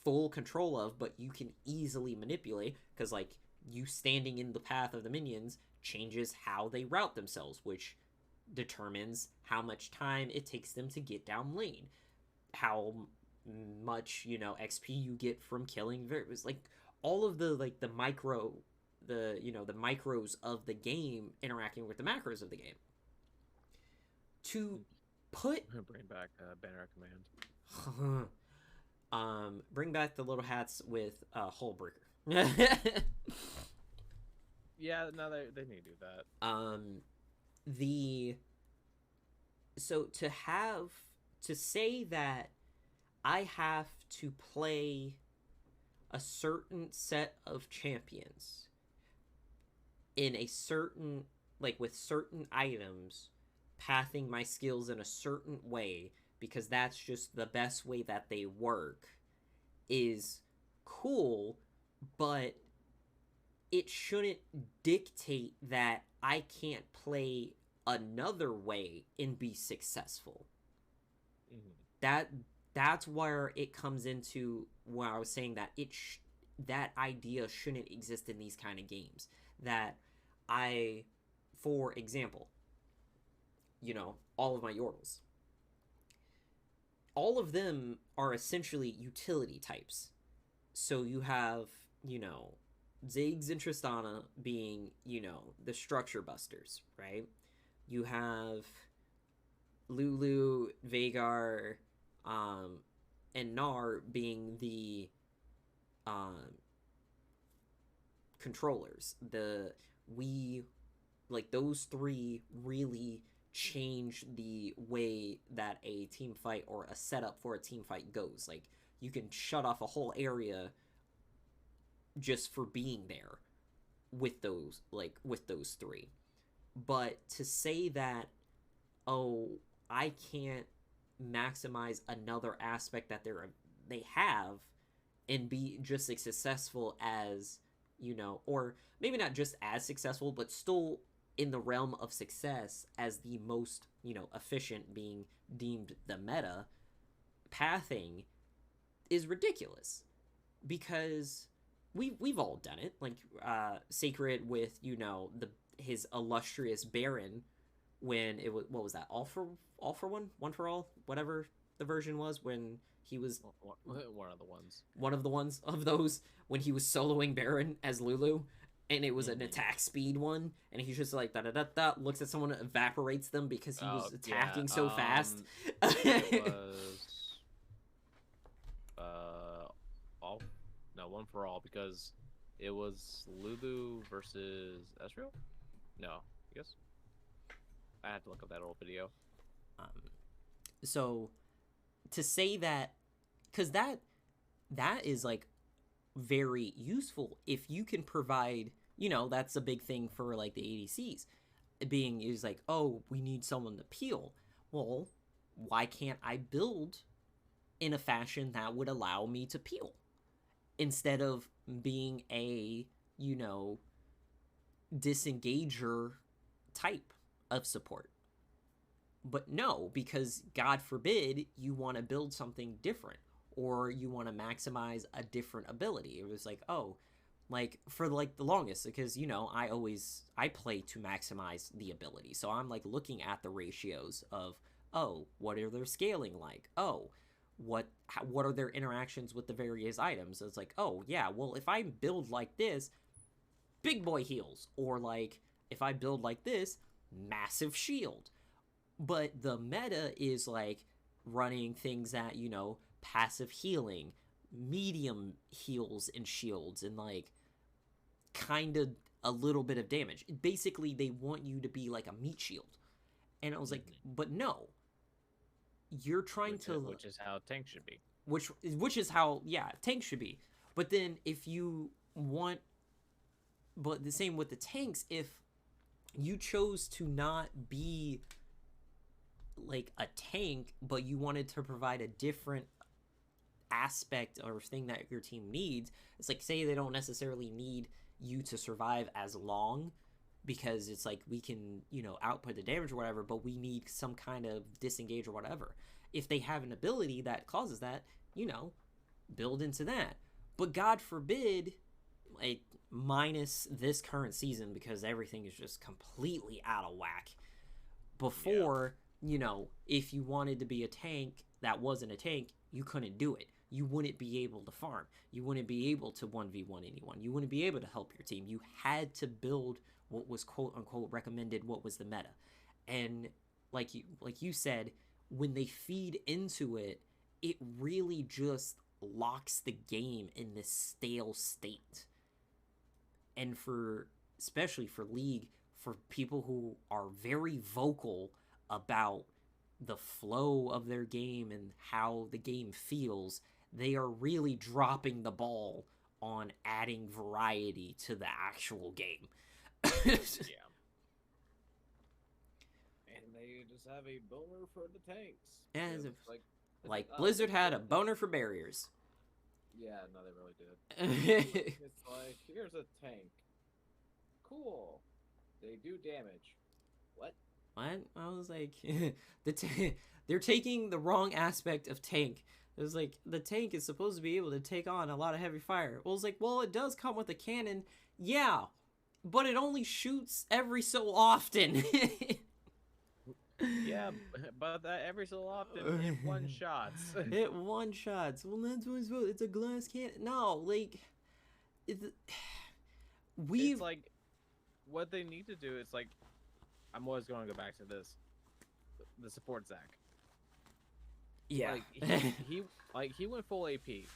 full control of, but you can easily manipulate, because like you standing in the path of the minions changes how they route themselves, which determines how much time it takes them to get down lane, how much XP you get from killing. It was like all of the like the micro, the the micros of the game interacting with the macros of the game. To put bring back banner command. Bring back the little hats with hole breaker. Yeah, no, they need to do that. So to say that I have to play a certain set of champions in a certain, like with certain items, pathing my skills in a certain way because that's just the best way that they work, is cool, but it shouldn't dictate that I can't play another way and be successful. Mm-hmm. That's where it comes into where I was saying that that idea shouldn't exist in these kind of games. That for example, all of my Yordles, all of them are essentially utility types. So you have, Ziggs and Tristana being, the structure busters, right? You have Lulu, Veigar, and Gnar being the controllers. Those three really change the way that a team fight or a setup for a team fight goes. Like, you can shut off a whole area just for being there with those three. But to say that, oh, I can't maximize another aspect that they have and be just as successful as, or maybe not just as successful, but still in the realm of success as the most, efficient, being deemed the meta, pathing is ridiculous. Because we've all done it. Like Sacred with, his illustrious Baron, when it was, what was that, all for one for all, whatever the version was, when he was one of the ones of those, when he was soloing Baron as Lulu, and it was an attack speed one, and he's just like da da da da, looks at someone, evaporates them because he was attacking so fast. It was one for all, because it was Lulu versus Ezreal. No, I guess I had to look up that old video. So to say that, because that is like very useful if you can provide, that's a big thing for like the ADCs being, is like, oh, we need someone to peel. Well, why can't I build in a fashion that would allow me to peel instead of being a, disengager type of support? But no, because God forbid you want to build something different, or you want to maximize a different ability. It was like, oh, like for like the longest, because I play to maximize the ability, so I'm like looking at the ratios of, oh, what are their scaling like, oh, what are their interactions with the various items. It's like, oh yeah, well, if I build like this, big boy heals, or like if I build like this, massive shield. But the meta is like running things that, passive healing, medium heals and shields, and like kind of a little bit of damage. Basically, they want you to be like a meat shield. And I was like, but no, you're trying which is how tanks should be. Which is how, yeah, tanks should be. But then if you want, but the same with the tanks, if you chose to not be like a tank, but you wanted to provide a different aspect or thing that your team needs, it's like, say they don't necessarily need you to survive as long because it's like we can, output the damage or whatever, but we need some kind of disengage or whatever. If they have an ability that causes that, build into that. But God forbid, like, minus this current season because everything is just completely out of whack. Before, if you wanted to be a tank that wasn't a tank, you couldn't do it. You wouldn't be able to farm. You wouldn't be able to 1v1 anyone. You wouldn't be able to help your team. You had to build what was quote unquote recommended, what was the meta. And like you said, when they feed into it, it really just locks the game in this stale state. And especially for League, for people who are very vocal about the flow of their game and how the game feels, they are really dropping the ball on adding variety to the actual game. Yeah. And they just have a boner for the tanks. As if, like Blizzard had a boner for barriers. Yeah, no, they really did. It's like, here's a tank. Cool. They do damage. What? I was like, they're taking the wrong aspect of tank. It was like, the tank is supposed to be able to take on a lot of heavy fire. Well, it's like, well, it does come with a cannon. Yeah, but it only shoots every so often. Yeah, but every so often it one-shots. It one-shots. Well, that's what it's a glass cannon. No, like, it's like, what they need to do is like, I'm always going to go back to this. The support Zach. Yeah. Like he went full AP,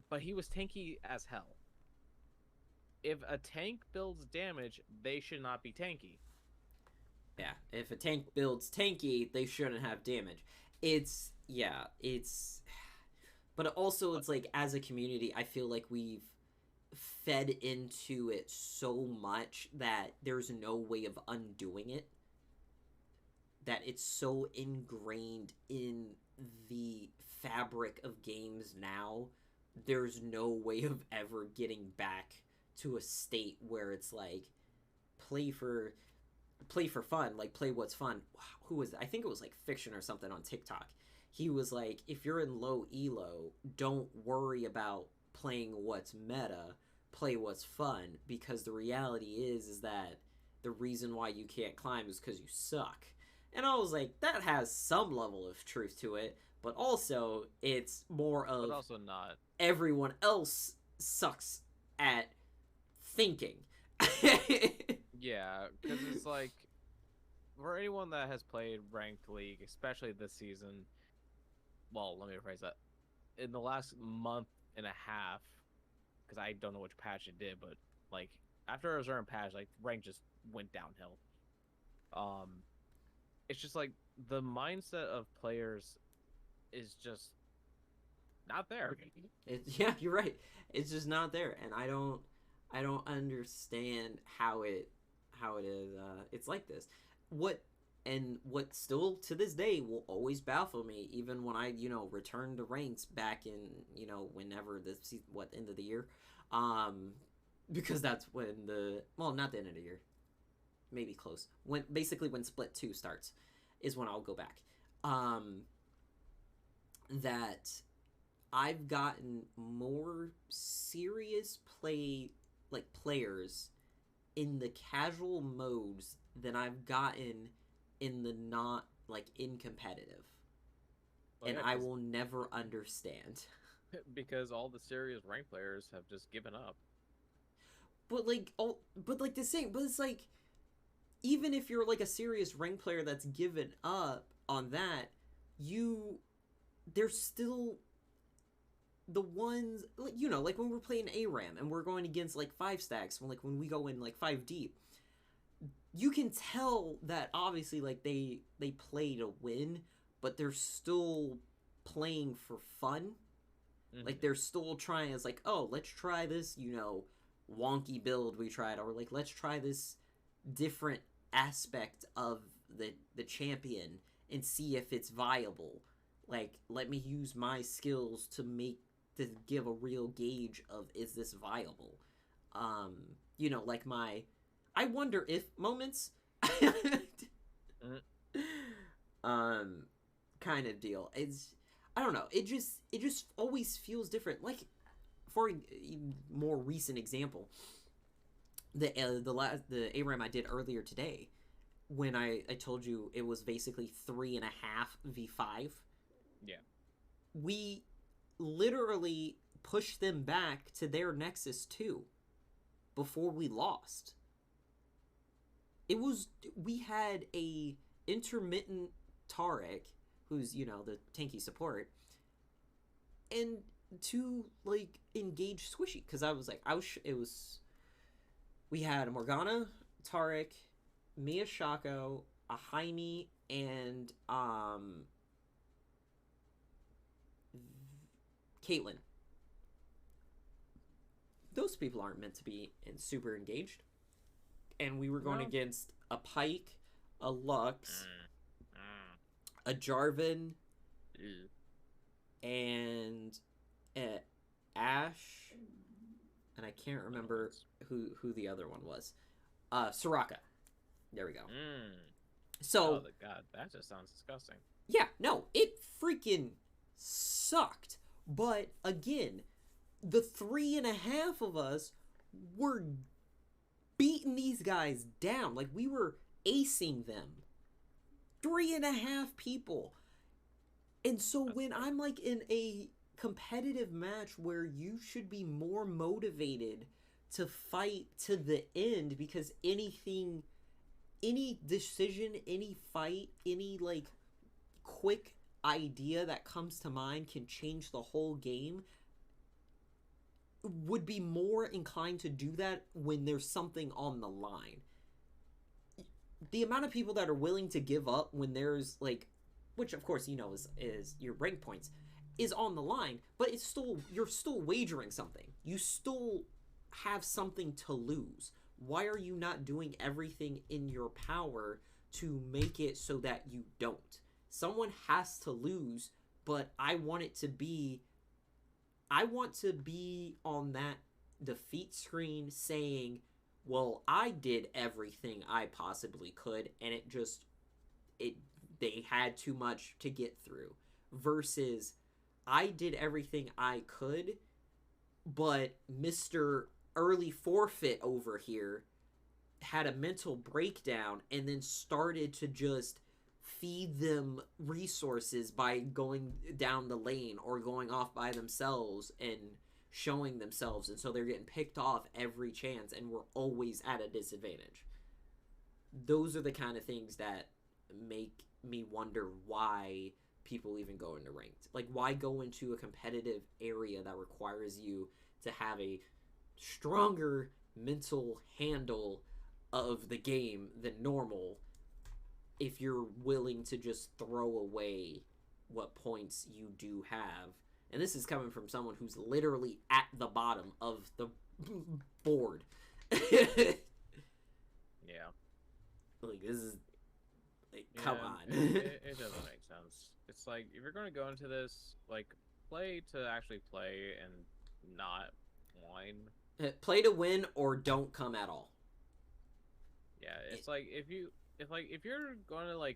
but he was tanky as hell. If a tank builds damage, they should not be tanky. Yeah, if a tank builds tanky, they shouldn't have damage. But also it's like, as a community, I feel like we've fed into it so much that there's no way of undoing it. That it's so ingrained in the fabric of games now, there's no way of ever getting back to a state where it's like, play for fun, like play what's fun. Who was it? I think it was like Fiction or something on TikTok. He was like, if you're in low elo, don't worry about playing what's meta, play what's fun, because the reality is that the reason why you can't climb is because you suck. And I was like, that has some level of truth to it, but also it's more of, but also not, everyone else sucks at thinking. Yeah, because it's like, for anyone that has played ranked League, especially this season, well, let me rephrase that, in the last month and a half, because I don't know which patch it did, but like after a certain patch, like rank just went downhill. It's just like the mindset of players is just not there. Yeah, you're right. It's just not there, and I don't understand how it is. It's like this. What still to this day will always baffle me, even when I return to ranks back in whenever end of the year, because that's when not the end of the year, maybe close, when Split 2 starts is when I'll go back. That I've gotten more serious players in the casual modes than I've gotten in the not in competitive. Well, and yeah, I will never understand. Because all the serious ranked players have just given up. But the same, but it's like, even if you're like a serious rank player that's given up on that, you there's still the ones like like when we're playing ARAM and we're going against like 5 stacks, when we go in like 5 deep, you can tell that obviously like they play to win, but they're still playing for fun. Like they're still trying as like, oh, let's try this, wonky build we tried, or like let's try this different aspect of the champion and see if it's viable. Like, let me use my skills to give a real gauge of, is this viable? Um, like my I wonder if moments. um Kind of deal. It's, I don't know. It just always feels different. Like, for a more recent example, the ARAM I did earlier today, when I told you it was basically 3.5v5. Yeah. We literally pushed them back to their Nexus 2 before we lost. We had a intermittent Tarek, who's, the tanky support, and to, like, engage Squishy. Because we had Morgana, Tarek, Mia Shako, a Jaime, and, Caitlyn. Those people aren't meant to be super engaged. And we were going against a Pyke, a Lux, a Jarvan, and Ash, and I can't remember who the other one was. Soraka. There we go. So, oh god, that just sounds disgusting. Yeah, no, it freaking sucked. But again, the 3.5 of us were beating these guys down. Like, we were acing them. 3.5 people. And so when I'm like in a competitive match where you should be more motivated to fight to the end, because any decision, any fight, any like quick idea that comes to mind can change the whole game, would be more inclined to do that when there's something on the line. The amount of people that are willing to give up when there's like, which of course is your rank points, is on the line, but you're still wagering something. You still have something to lose. Why are you not doing everything in your power to make it so that you don't? Someone has to lose, but I want to be on that defeat screen saying, well, I did everything I possibly could, and they had too much to get through, versus I did everything I could, but Mr. Early Forfeit over here had a mental breakdown and then started to just feed them resources by going down the lane or going off by themselves and showing themselves, and so they're getting picked off every chance, and we're always at a disadvantage. Those are the kind of things that make me wonder why people even go into ranked. Like, why go into a competitive area that requires you to have a stronger mental handle of the game than normal, if you're willing to just throw away what points you do have? And this is coming from someone who's literally at the bottom of the board. Yeah. Like, this is... Like, come on. It doesn't make sense. It's like, if you're going to go into this, like, play to actually play and not whine. Play to win or don't come at all. Yeah, it's like, if you're going to,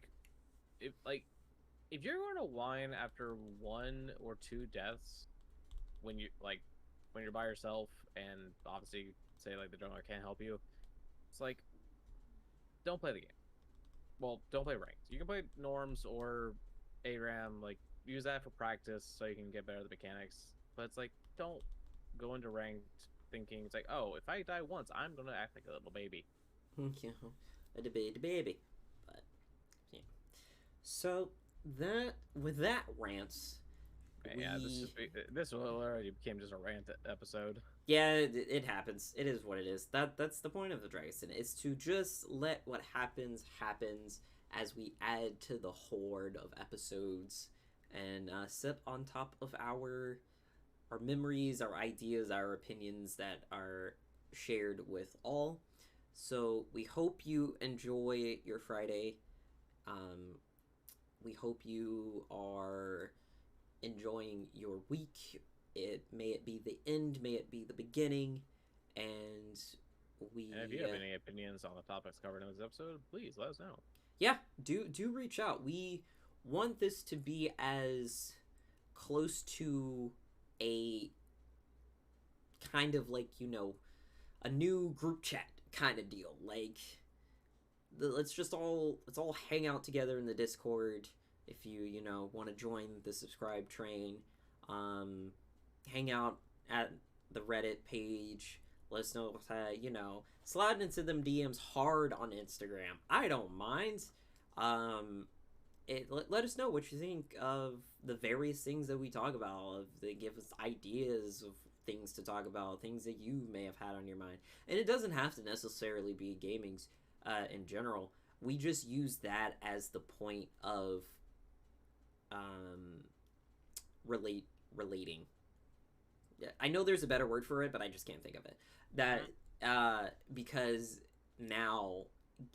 if you're going to whine after 1 or 2 deaths when you're by yourself, and obviously say like the jungler can't help you, it's like, don't play the game. Well, don't play ranked. You can play norms or ARAM, like, use that for practice so you can get better at the mechanics. But it's like, don't go into ranked thinking it's like, oh, if I die once, I'm gonna act like a little baby. Yeah. a baby. But yeah. So that with that rants, Yeah, we this already became just a rant episode. yeah, it happens. It is what it is. That's the point of the Dragon Sin, is to just let what happens as we add to the horde of episodes and sit on top of our memories, our ideas, our opinions that are shared with all. So we hope you enjoy your Friday. Um, we hope you are enjoying your week. It be the end, may it be the beginning, and And if you have any opinions on the topics covered in this episode, please let us know. yeah, do reach out. We want this to be as close to a kind of like, a new group chat kind of deal. Like, let's all hang out together in the Discord. If you want to join the subscribe train, um, hang out at the Reddit page. Let us know, slide into them DMs hard on Instagram. I don't mind. Let us know what you think of the various things that we talk about. They give us ideas of things to talk about, things that you may have had on your mind, and it doesn't have to necessarily be gaming's in general. We just use that as the point of um, relating. I know there's a better word for it, but I just can't think of it. That because now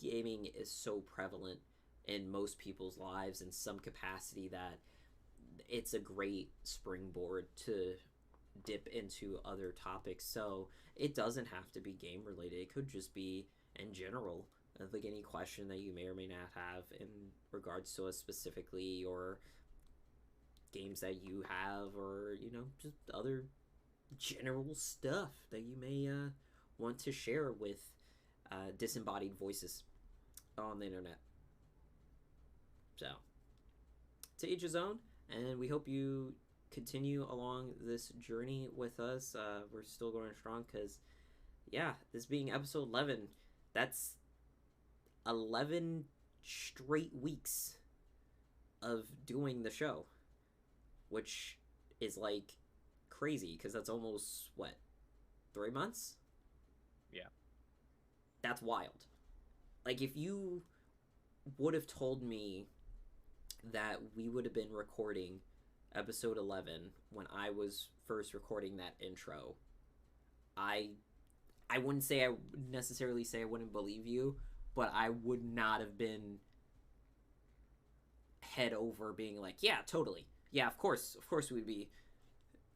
gaming is so prevalent in most people's lives in some capacity that it's a great springboard to dip into other topics. So it doesn't have to be game related. It could just be in general, like any question that you may or may not have in regards to us specifically, or games that you have, or just other general stuff that you may want to share with disembodied voices on the internet. So, to each his own, and we hope you continue along this journey with us. We're still going strong because, yeah, this being episode 11, that's 11 straight weeks of doing the show, which is like crazy because that's almost, what, 3 months? Yeah. That's wild. Like, if you would have told me that we would have been recording episode 11 when I was first recording that intro, I wouldn't say I would necessarily say I wouldn't believe you, but I would not have been head over being like, yeah, totally. Yeah, of course we'd be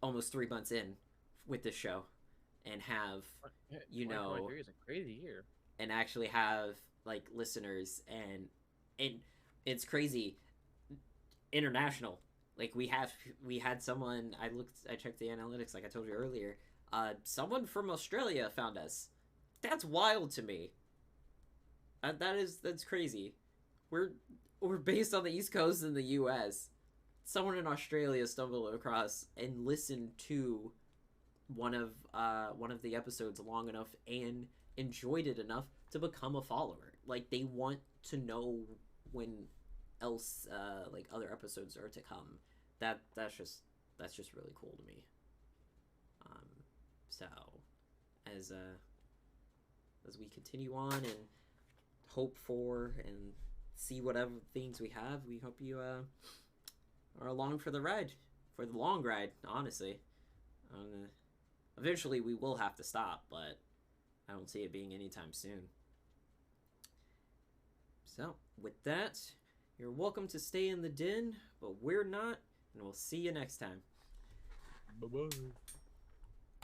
almost 3 months in with this show and have, 2023 is a crazy year. And actually have like listeners, and it's crazy international. Like we had someone, I checked the analytics like I told you earlier. Someone from Australia found us. That's wild to me. That's crazy. We're based on the East Coast in the U.S. Someone in Australia stumbled across and listened to one of the episodes long enough and enjoyed it enough to become a follower. Like, they want to know when else like other episodes are to come. That's just really cool to me. So as we continue on and hope for and see whatever things we have, we hope you are along for the ride, for the long ride. Honestly, eventually we will have to stop, but I don't see it being anytime soon. So with that, you're welcome to stay in the den, but we're not, and we'll see you next time. Bye-bye.